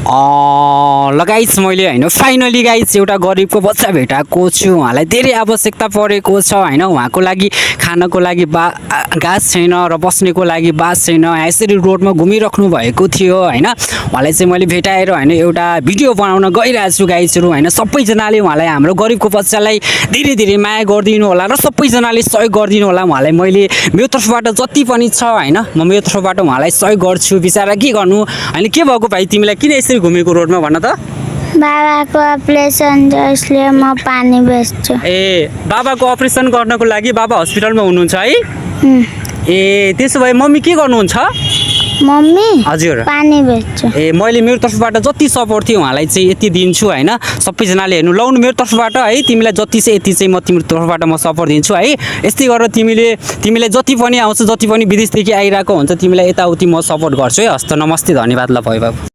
ल गाइस मैले होइन फाइनली गाइस एउटा गरिबको बच्चा भेटाएको छु। उहाँलाई धेरै आवश्यकता परेको छ होइन, उहाँको लागि खानको लागि घाँस छैन र बस्नेको लागि बास छैन। यसरी रोडमा घुमिराख्नु भएको थियो होइन। उहाँलाई चाहिँ मैले भेटाएर होइन एउटा भिडियो बनाउन गइरहेको छु गाइसहरू होइन। सबैजनाले उहाँलाई हाम्रो गरिबको बच्चालाई धेरै धेरै माया गरिदिनु होला र सबैजनाले सहयोग गरिदिनु होला। उहाँलाई मैले मेरो तर्फबाट जति पनि छ होइन, म मेरो तर्फबाट उहाँलाई सहयोग गर्छु। बिचरा के गर्नु होइन, के भएको भाइ तिमीलाई किन यसरी घुमेको रोडमा भन त? बाबाको अपरेसन छ इसलिए म पानी बेच्छु। ए बाबाको अपरेसन गर्नको लागि बाबा हस्पिटलमा हुनुहुन्छ है? ए त्यसो भए मम्मी के गर्नुहुन्छ? मम्मी हजुर पानी बेच्छु। ए मैले मेरो तर्फबाट जति सपोर्ट थियो उहाँलाई चाहिँ यति दिन्छु होइन। सबैजनाले हेर्नु लाउनु मेरो तर्फबाट है, तिमीलाई जति छ यति चाहिँ म तिम्रो तर्फबाट म सपोर्ट दिन्छु है। यस्तै गरेर तिमीले जति पनि आउँछ, जति पनि विदेशदेखि आइरहेको हुन्छ, तिमीलाई यताउति म सपोर्ट गर्छु है। हस्त नमस्ते, धन्यवाद। ल भयो बाबु।